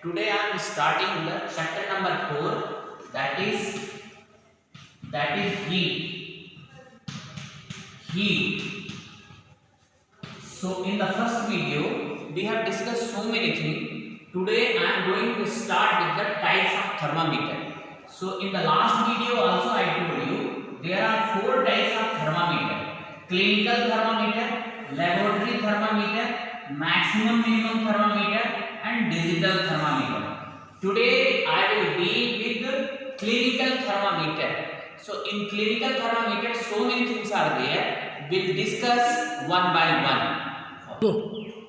Today I am starting the chapter number 4, that is heat. So in the first video we have discussed so many things. Today I am going to start with the types of thermometer. So in the last video also I told you there are 4 types of thermometer: clinical thermometer, laboratory thermometer, maximum minimum thermometer and digital thermometer. Today I will deal with the clinical thermometer. So in clinical thermometer so many things are there. We'll discuss one by one.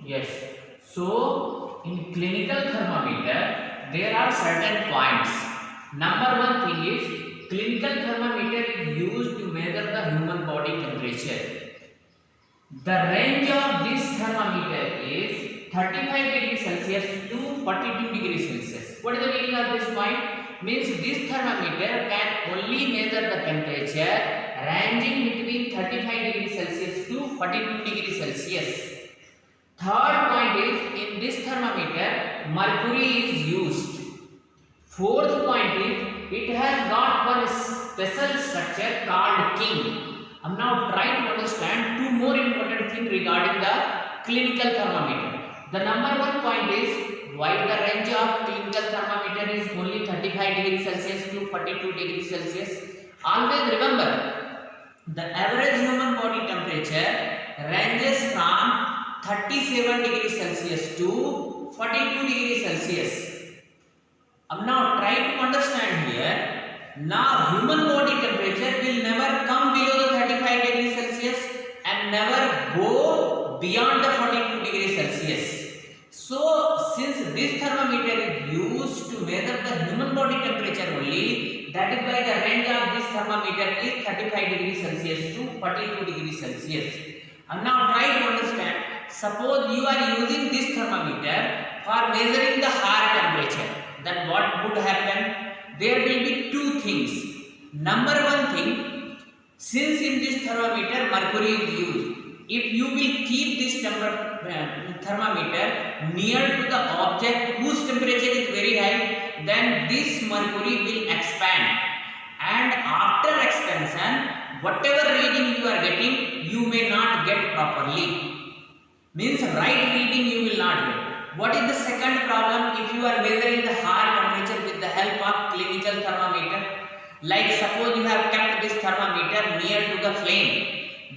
Yes. So in clinical thermometer there are certain points. Number one thing is clinical thermometer is used to measure the human body temperature. The range of this thermometer is 35 degrees Celsius to 42 degrees Celsius. What is the meaning of this point? Means this thermometer can only measure the temperature ranging between 35 degrees Celsius to 42 degrees Celsius. Third point is in this thermometer mercury is used. Fourth point is it has got one special structure called king. Now try to understand two more important things regarding the clinical thermometer. The number one point is why the range of clinical thermometer is only 35 degrees Celsius to 42 degrees Celsius. Always remember the average human body temperature ranges from 37 degrees Celsius to 42 degrees Celsius. Now try to understand here. Now human body temperature will never come below the 35 degrees Celsius and never go beyond the 42 degrees Celsius. So since this thermometer is used to measure the human body temperature only, that is why the range of this thermometer is 35 degrees Celsius to 42 degrees Celsius. And now try to understand. Suppose you are using this thermometer for measuring the higher temperature. Then what would happen? There will be two things. Number one thing, since in this thermometer mercury is used, if you will keep this thermometer near to the object whose temperature is very high, then this mercury will expand, and after expansion whatever reading you are getting you may not get properly. Means right reading you will not get. What is the second problem if you are measuring the higher temperature with the help of clinical thermometer? Like suppose you have kept this thermometer near to the flame.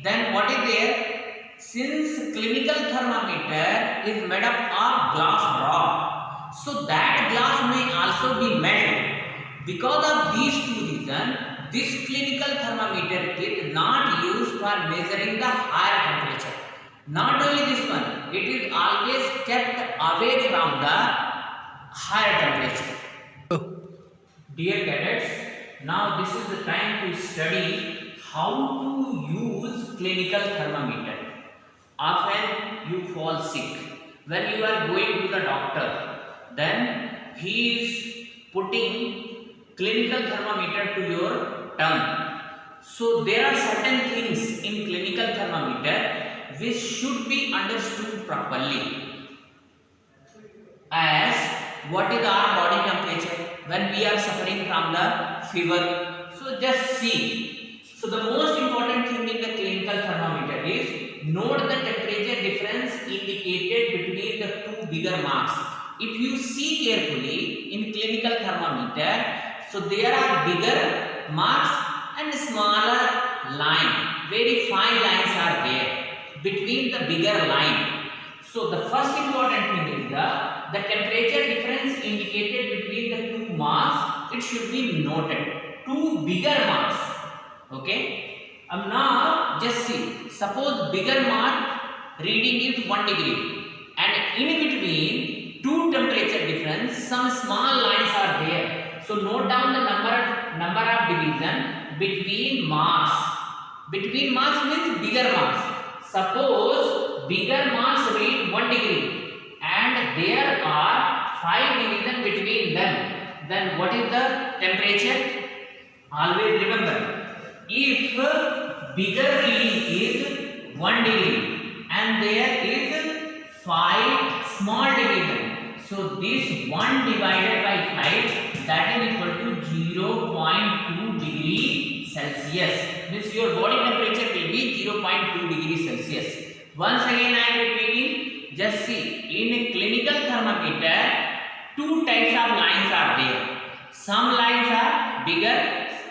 Then what is there? Since clinical thermometer is made up of glass rod, so that glass may also be melted. Because of these two reasons, this clinical thermometer is not used for measuring the higher temperature. Not only this one, it is always kept away from the higher temperature. Dear cadets, now this is the time to study how to use clinical thermometer. Often you fall sick. When you are going to the doctor, then he is putting clinical thermometer to your tongue. So there are certain things in clinical thermometer which should be understood properly. As what is our body temperature when we are suffering from the fever? So just see. So the most important thing in the clinical thermometer is note the temperature difference indicated between the two bigger marks. If you see carefully in clinical thermometer, so there are bigger marks and smaller line. Very fine lines are there between the bigger line. So the first important thing is the temperature difference indicated between the two marks. It should be noted. Two bigger marks. Okay. Now just see. Suppose bigger mark reading is 1 degree, and in between two temperature difference some small lines are there. So note down the number of division between marks. Between marks means bigger marks. Suppose bigger marks read 1 degree and there are 5 divisions between them. Then what is the temperature? Always remember, if bigger reading is 1 degree and there is 5 small division, so this 1 divided by 5, that is equal to 0.2 degree Celsius. Means your body temperature will be 0.2 degree Celsius. Once again I am repeating, just see, in a clinical thermometer, two types of lines are there. Some lines are bigger,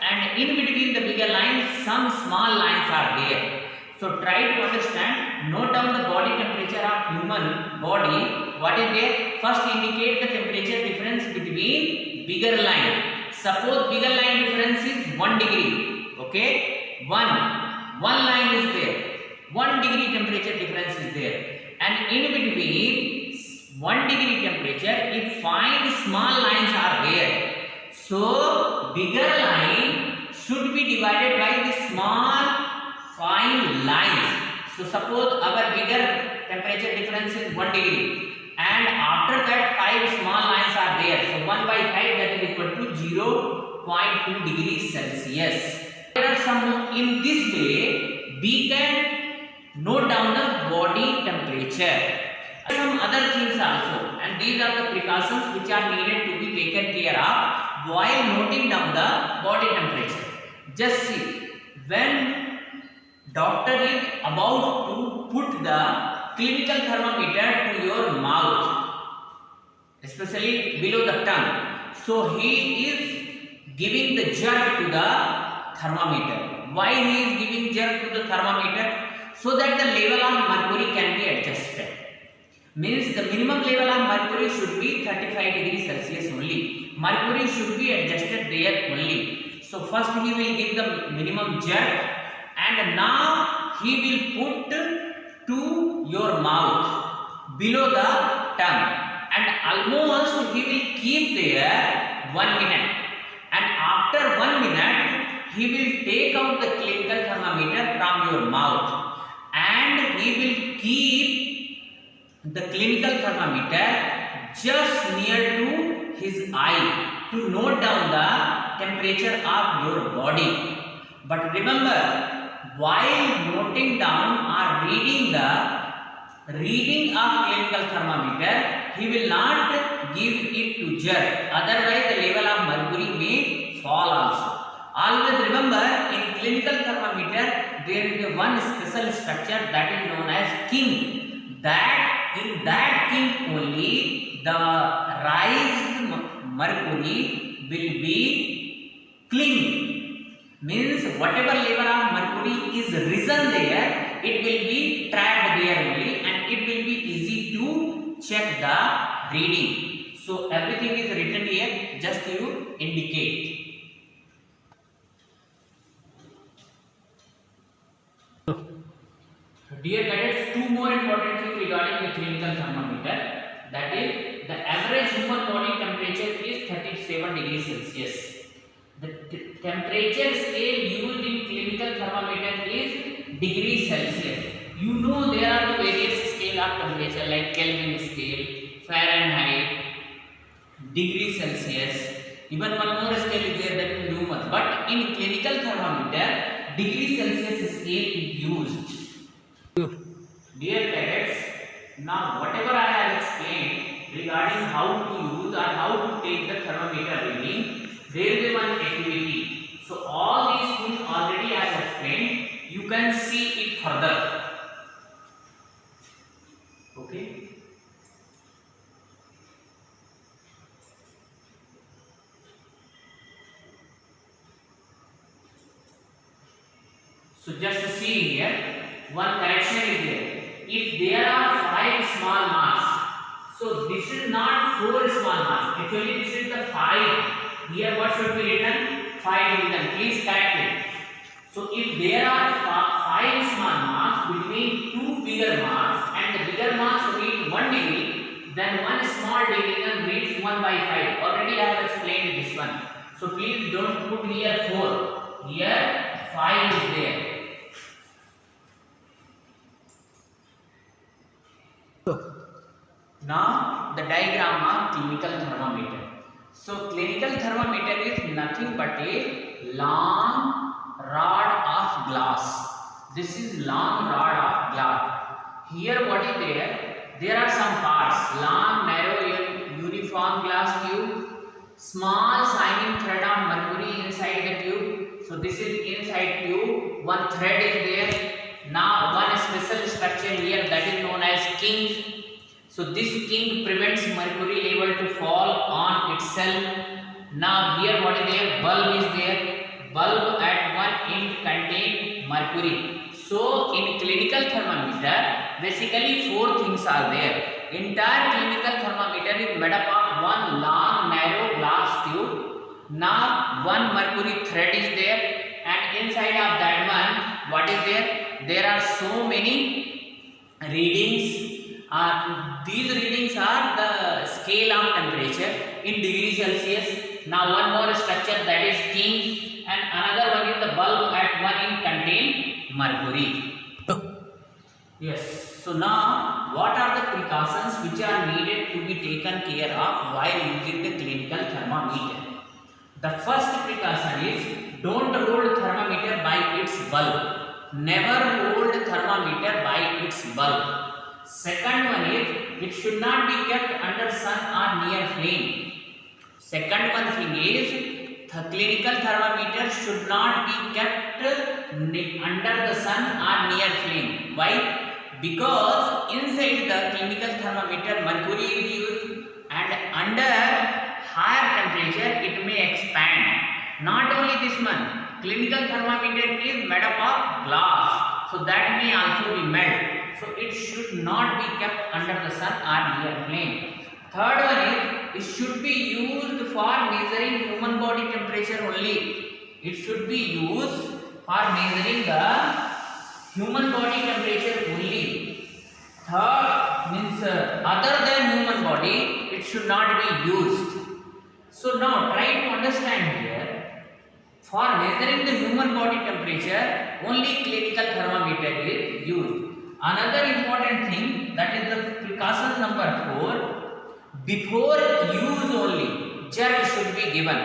and in between the bigger lines, some small lines are there. So try to understand, note down the body temperature of human body. What is there? First indicate the temperature difference between bigger line. Suppose bigger line difference is 1 degree. Okay? 1 line is there. 1 degree temperature difference is there. And in between 1 degree temperature, if find small lines are there. So bigger line should be divided by the small fine lines. So suppose our bigger temperature difference is 1 degree, and after that 5 small lines are there. So 1 by 5, that is equal to 0.2 degrees Celsius. There are some, in this way we can note down the body temperature. Some other things also, and these are the precautions which are needed to be taken care of while noting down the body temperature. Just see, when doctor is about to put the clinical thermometer to your mouth, especially below the tongue, so he is giving the jerk to the thermometer. Why he is giving jerk to the thermometer? So that the level of mercury can be adjusted. Means the minimum level of mercury should be 35 degrees Celsius only. Mercury should be adjusted there only. So first he will give the minimum jerk, and now he will put to your mouth below the tongue, and almost he will keep there 1 minute, and after 1 minute he will take out the clinical thermometer from your mouth, and he will keep the clinical thermometer just near to his eye to note down the temperature of your body. But remember, while noting down or reading the reading of clinical thermometer, he will not give it to jerk. Otherwise, the level of mercury may fall also. Always remember, in clinical thermometer, there is one special structure that is known as king. That in that king only the raised mercury will be clean. Means whatever level of mercury is risen there, it will be trapped there only, and it will be easy to check the reading. So everything is written here, just you indicate. Dear cadets, two more important things regarding the clinical thermometer. That is, the average human body temperature is 37 degrees Celsius. The temperature scale used in clinical thermometer is degree Celsius. You know there are the various scale of temperature like Kelvin scale, Fahrenheit, degree Celsius. Even one more scale is there, that is Newman. But in clinical thermometer, degree Celsius scale is used. Dear cadets, now whatever I have explained regarding how to use or how to take the thermometer reading, there is one activity. So all these things already I have explained. You can see it further. Okay. So just see here, one correction is there. If there are 5 small mass, so this is not 4 small mass. Actually, this is the 5. Here, what should be written? 5 written. Please correct it. So, if there are 5 small mass between 2 bigger mass, and the bigger mass reads 1 degree, then one small division reads 1 by 5. Already I have explained this one. So, please don't put here 4. Here, 5 is there. Now the diagram of clinical thermometer. So clinical thermometer is nothing but a long rod of glass. This is long rod of glass. Here what is there? There are some parts, long, narrow, uniform uniform glass tube, small shining thread of mercury inside the tube. So this is inside tube, one thread is there. Now one special structure here that is known as king. So this king prevents mercury level to fall on itself. Now here what is there? Bulb is there. Bulb at one end contain mercury. So in clinical thermometer, basically four things are there. Entire clinical thermometer is made up of one long narrow glass tube. Now one mercury thread is there, and inside of that one, what is there? There are so many readings. These readings are the scale of temperature in degree Celsius. Now one more structure, that is king, and another one is the bulb at one end contain mercury. Yes. So now what are the precautions which are needed to be taken care of while using the clinical thermometer? The first precaution is don't hold thermometer by its bulb. Never hold thermometer by its bulb. Second one is it should not be kept under sun or near flame. Second one thing is the clinical thermometer should not be kept under the sun or near flame. Why? Because inside the clinical thermometer mercury is used, and under higher temperature it may expand. Not only this one, clinical thermometer is made up of glass, so that may also be melt. So it should not be kept under the sun or near flame. Third one is it should be used for measuring human body temperature only. It should be used for measuring the human body temperature only. Third means other than human body, it should not be used. So now try to understand here. For measuring the human body temperature, only clinical thermometer is used. Another important thing, that is the precaution number 4. Before use only, jerk should be given.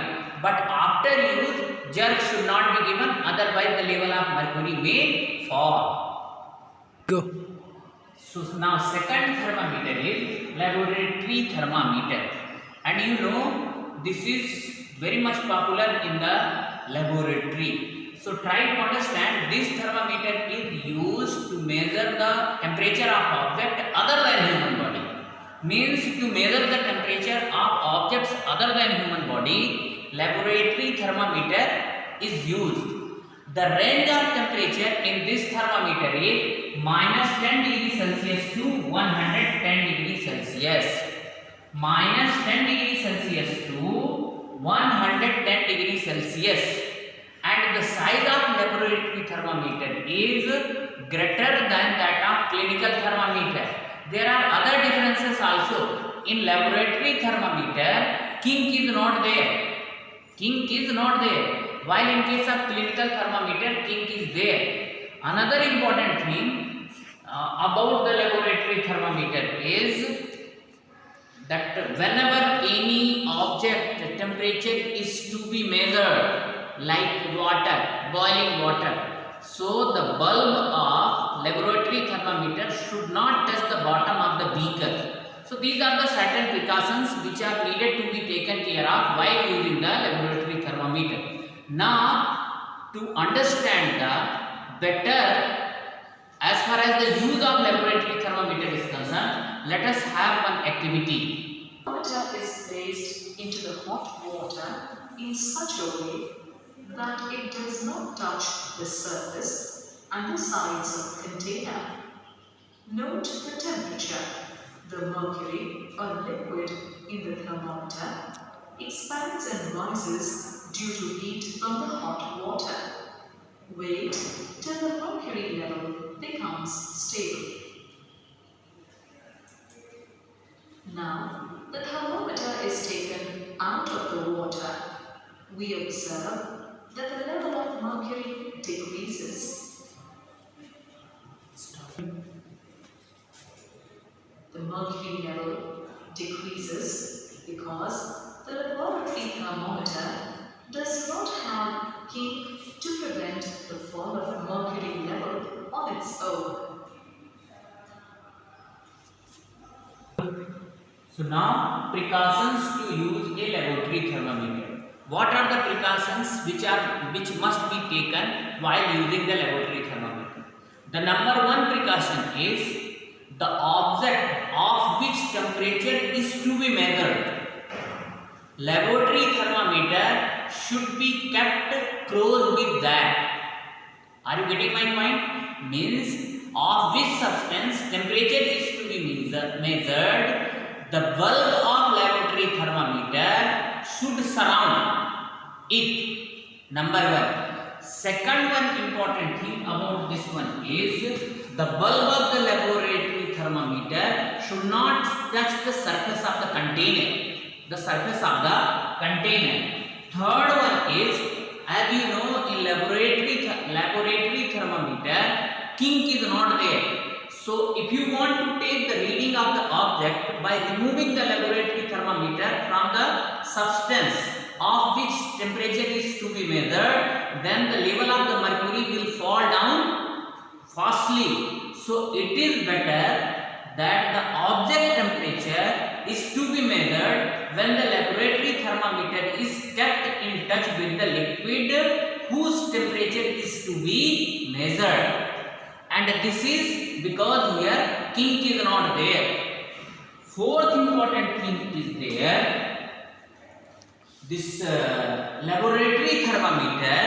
But after use, jerk should not be given, otherwise the level of mercury may fall. Go. So now second thermometer is laboratory thermometer, and you know this is very much popular in the laboratory. So try to understand, this thermometer is used to measure the temperature of object other than human body. Means to measure the temperature of objects other than human body, laboratory thermometer is used. The range of temperature in this thermometer is minus 10 degrees Celsius to 110 degrees Celsius. Minus 10 degrees Celsius to 110 degrees Celsius. And the size of laboratory thermometer is greater than that of clinical thermometer. There are other differences also. In laboratory thermometer, kink is not there. Kink is not there. While in case of clinical thermometer, kink is there. Another important thing about the laboratory thermometer is that whenever any object temperature is to be measured, like water, boiling water, so the bulb of laboratory thermometer should not touch the bottom of the beaker. So these are the certain precautions which are needed to be taken care of while using the laboratory thermometer. Now to understand the better as far as the use of laboratory thermometer is concerned, let us have one activity. The thermometer is placed into the hot water in such a way that it does not touch the surface and the sides of the container. Note the temperature. The mercury, or liquid in the thermometer, expands and rises due to heat from the hot water. Wait till the mercury level becomes stable. Now, the thermometer is taken out of the water. We observe that the level of mercury decreases. The mercury level decreases because the laboratory thermometer does not have kink to prevent the fall of mercury level on its own. So now precautions to use a laboratory thermometer. What are the precautions which must be taken while using the laboratory thermometer? The number one precaution is the object of which temperature is to be measured. Laboratory thermometer should be kept close with that. Are you getting my point? Means of which substance temperature is to be measured, the bulb of laboratory thermometer should surround it. Number one. Second one important thing about this one is the bulb of the laboratory thermometer should not touch the surface of the container. The surface of the container. Third one is, as you know, in laboratory thermometer, kink is not there. So if you want to take the reading of the object by removing the laboratory thermometer from the substance of which temperature is to be measured, then the level of the mercury will fall down fastly. So it is better that the object temperature is to be measured when the laboratory thermometer is kept in touch with the liquid whose temperature is to be measured. And this is because here kink is not there. Fourth important thing is there. This laboratory thermometer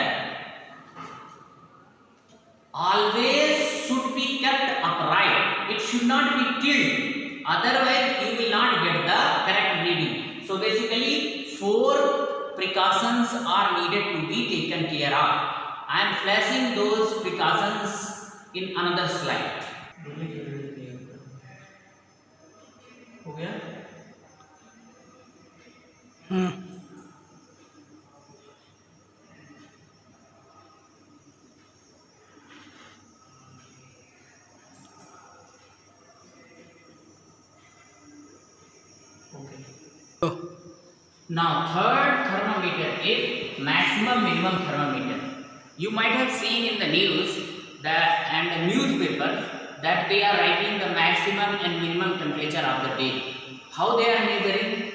always should be kept upright. It should not be tilted. Otherwise, you will not get the correct reading. So basically, 4 precautions are needed to be taken care of. I am flashing those precautions in another slide. हो गया? Now third thermometer is maximum minimum thermometer. You might have seen in the news that and the newspapers that they are writing the maximum and minimum temperature of the day. How they are measuring?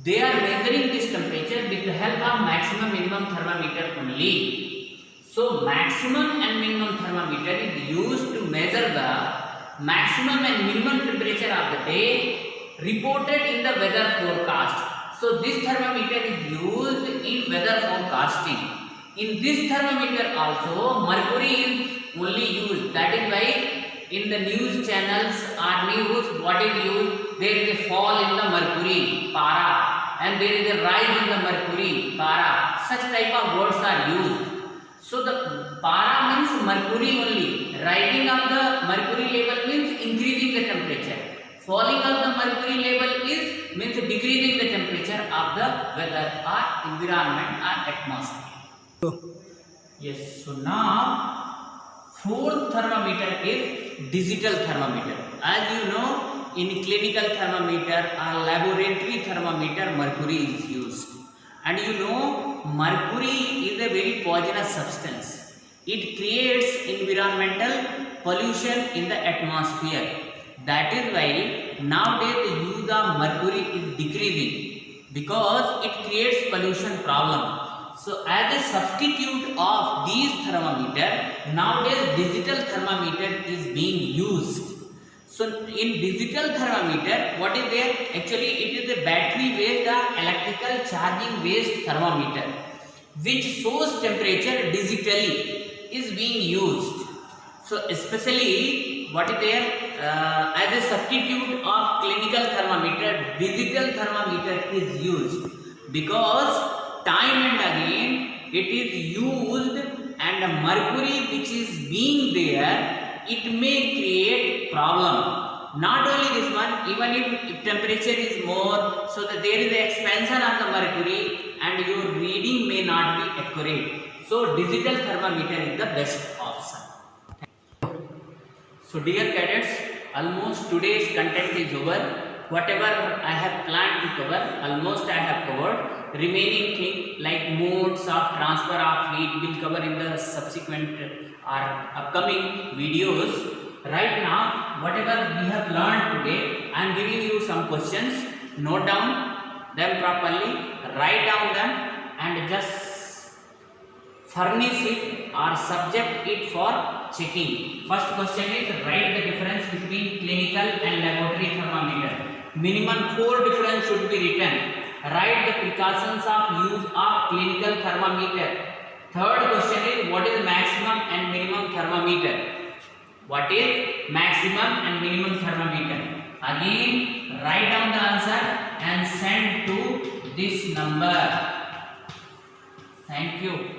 They are measuring this temperature with the help of maximum minimum thermometer only. So maximum and minimum thermometer is used to measure the maximum and minimum temperature of the day reported in the weather forecast. So this thermometer is used in weather forecasting. In this thermometer also mercury is only used. That is why in the news channels or news what is used, there is a fall in the mercury, para, and there is a rise in the mercury, para. Such type of words are used. So the para means mercury only. Rising of the mercury level means increasing the temperature. Falling of the mercury level is means decreasing the temperature of the weather or environment or atmosphere. Yes. So now fourth thermometer is digital thermometer. As you know, in clinical thermometer or laboratory thermometer, mercury is used. And you know, mercury is a very poisonous substance. It creates environmental pollution in the atmosphere. That is why nowadays the use of mercury is decreasing because it creates pollution problem. So as a substitute of these thermometer, nowadays digital thermometer is being used. So in digital thermometer, what is there? Actually, it is a battery based or electrical charging based thermometer which shows temperature digitally is being used. So especially what is there as a substitute of clinical thermometer, digital thermometer is used because time and again it is used and the mercury which is being there, it may create problem. Not only this one, even if temperature is more, so that there is an expansion of the mercury and your reading may not be accurate. So digital thermometer is the best option. So dear cadets, almost today's content is over. Whatever I have planned to cover, almost I have covered. Remaining thing like modes of transfer of heat will cover in the subsequent or upcoming videos. Right now, whatever we have learned today, I am giving you some questions. Note down them properly, write down them, and just furnish it or subject it for checking. First question is, write the difference between clinical and laboratory thermometer. Minimum 4 difference should be written. Write the precautions of use of clinical thermometer. Third question is, what is maximum and minimum thermometer? What is maximum and minimum thermometer? Again, write down the answer and send to this number. Thank you.